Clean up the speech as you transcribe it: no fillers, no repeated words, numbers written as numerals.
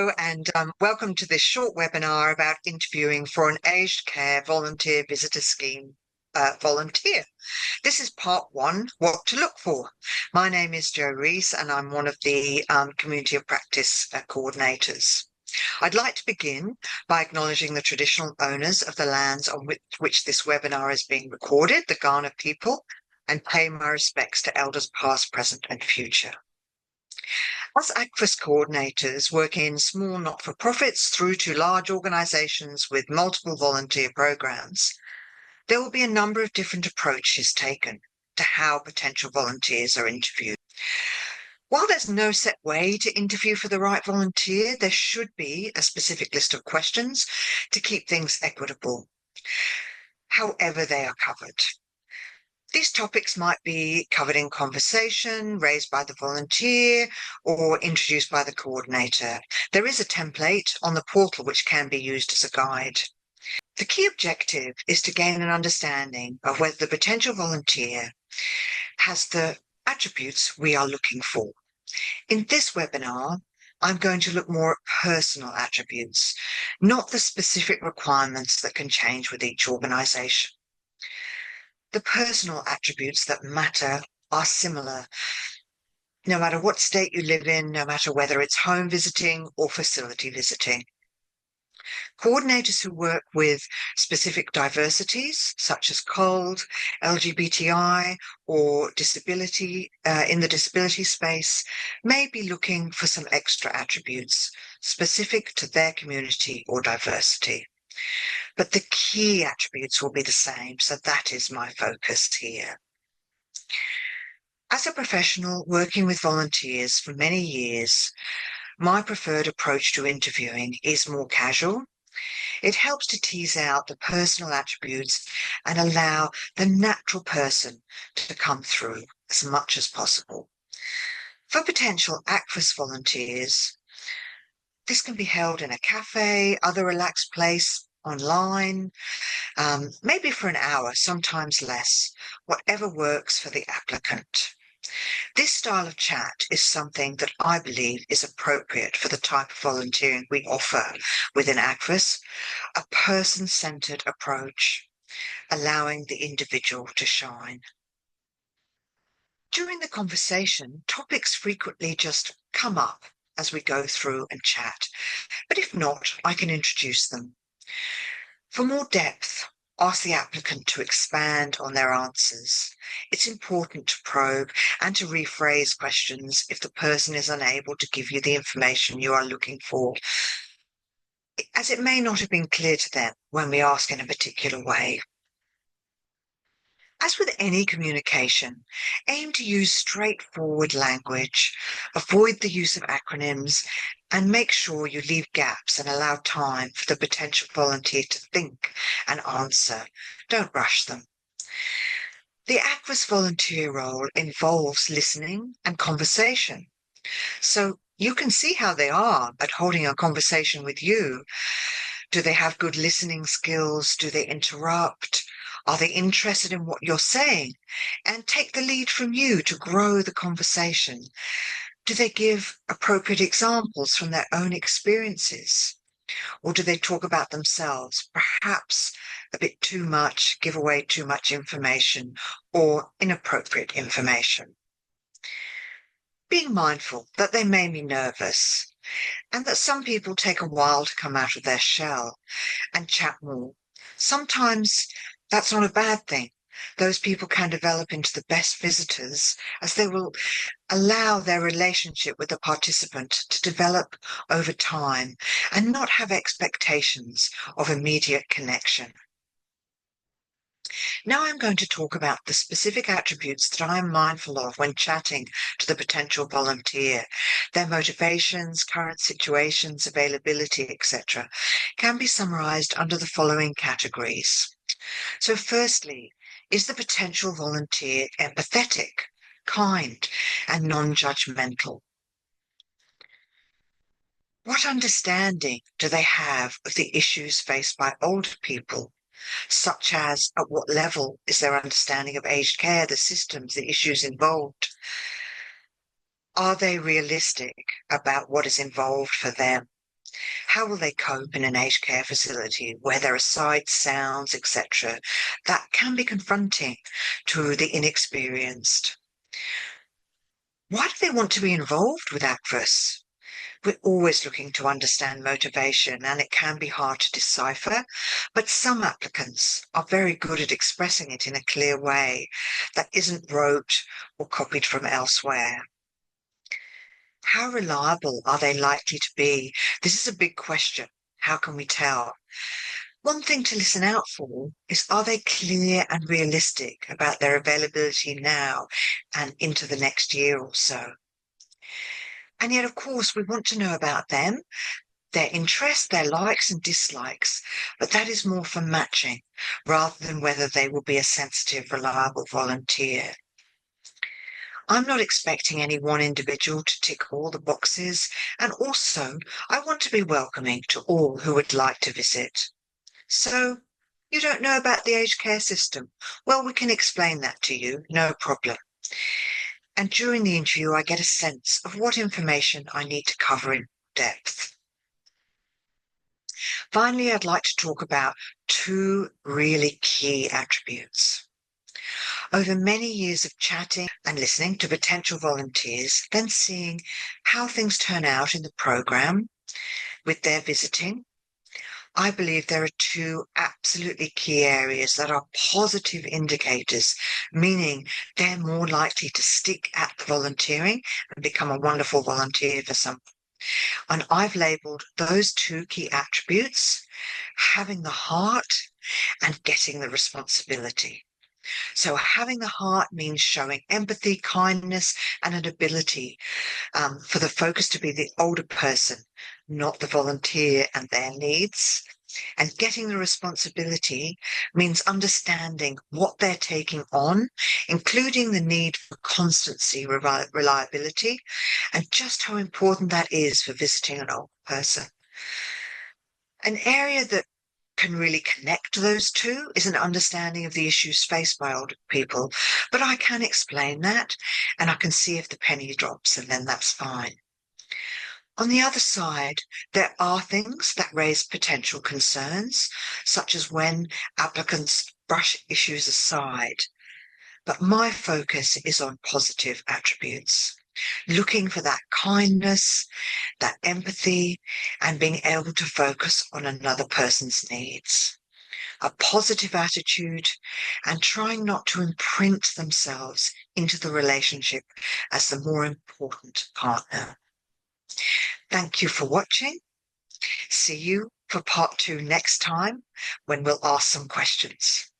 Hello and welcome to this short webinar about interviewing for an aged care volunteer visitor scheme volunteer. This is part one, what to look for. My name is Jo Rees and I'm one of the community of practice coordinators. I'd like to begin by acknowledging the traditional owners of the lands on which this webinar is being recorded, the Kaurna people, and pay my respects to elders past, present and future. As ACVVS coordinators working in small not-for-profits through to large organisations with multiple volunteer programs, there will be a number of different approaches taken to how potential volunteers are interviewed. While there's no set way to interview for the right volunteer, there should be a specific list of questions to keep things equitable, however they are covered. These topics might be covered in conversation, raised by the volunteer, or introduced by the coordinator. There is a template on the portal which can be used as a guide. The key objective is to gain an understanding of whether the potential volunteer has the attributes we are looking for. In this webinar, I'm going to look more at personal attributes, not the specific requirements that can change with each organisation. The personal attributes that matter are similar, no matter what state you live in, no matter whether it's home visiting or facility visiting. Coordinators who work with specific diversities, such as COLD, LGBTI, or disability in the disability space, may be looking for some extra attributes specific to their community or diversity. But the key attributes will be the same, so that is my focus here. As a professional working with volunteers for many years, my preferred approach to interviewing is more casual. It helps to tease out the personal attributes and allow the natural person to come through as much as possible. For potential ACVVS volunteers, this can be held in a cafe, other relaxed place, online, maybe for an hour, sometimes less, whatever works for the applicant. This style of chat is something that I believe is appropriate for the type of volunteering we offer within ACVVS, a person-centred approach, allowing the individual to shine. During the conversation, topics frequently just come up as we go through and chat, but if not, I can introduce them. For more depth, ask the applicant to expand on their answers. It's important to probe and to rephrase questions if the person is unable to give you the information you are looking for, as it may not have been clear to them when we ask in a particular way. As with any communication, aim to use straightforward language, avoid the use of acronyms, and make sure you leave gaps and allow time for the potential volunteer to think and answer. Don't rush them. The ACVVS volunteer role involves listening and conversation. So you can see how they are at holding a conversation with you. Do they have good listening skills? Do they interrupt? Are they interested in what you're saying and take the lead from you to grow the conversation? Do they give appropriate examples from their own experiences? Or do they talk about themselves, perhaps a bit too much, give away too much information or inappropriate information? Being mindful that they may be nervous and that some people take a while to come out of their shell and chat more. Sometimes that's not a bad thing. Those people can develop into the best visitors as they will allow their relationship with the participant to develop over time and not have expectations of immediate connection. Now I'm going to talk about the specific attributes that I am mindful of when chatting to the potential volunteer. Their motivations, current situations, availability, etc. can be summarized under the following categories. So firstly, is the potential volunteer empathetic, kind, and non-judgmental? What understanding do they have of the issues faced by older people, such as at what level is their understanding of aged care, the systems, the issues involved? Are they realistic about what is involved for them? How will they cope in an aged care facility where there are sights, sounds, etc.? That can be confronting to the inexperienced. Why do they want to be involved with ACVVS? We're always looking to understand motivation, and it can be hard to decipher, but some applicants are very good at expressing it in a clear way that isn't rote or copied from elsewhere. How reliable are they likely to be? This is a big question. How can we tell? One thing to listen out for is, are they clear and realistic about their availability now and into the next year or so? And yet, of course, we want to know about them, their interests, their likes and dislikes, but that is more for matching rather than whether they will be a sensitive, reliable volunteer. I'm not expecting any one individual to tick all the boxes, and also I want to be welcoming to all who would like to visit. So, you don't know about the aged care system? Well, we can explain that to you, no problem. And during the interview, I get a sense of what information I need to cover in depth. Finally, I'd like to talk about two really key attributes. Over many years of chatting and listening to potential volunteers, then seeing how things turn out in the program with their visiting, I believe there are two absolutely key areas that are positive indicators, meaning they're more likely to stick at the volunteering and become a wonderful volunteer for someone. And I've labeled those two key attributes: having the heart and getting the responsibility. So having the heart means showing empathy, kindness, and an ability for the focus to be the older person, not the volunteer and their needs. And getting the responsibility means understanding what they're taking on, including the need for constancy, reliability, and just how important that is for visiting an old person. An area that can really connect those two is an understanding of the issues faced by older people, but I can explain that and I can see if the penny drops, and then that's fine. On the other side, there are things that raise potential concerns, such as when applicants brush issues aside. But my focus is on positive attributes, looking for that kindness, that empathy, and being able to focus on another person's needs. A positive attitude and trying not to imprint themselves into the relationship as the more important partner. Thank you for watching. See you for part 2 next time when we'll ask some questions.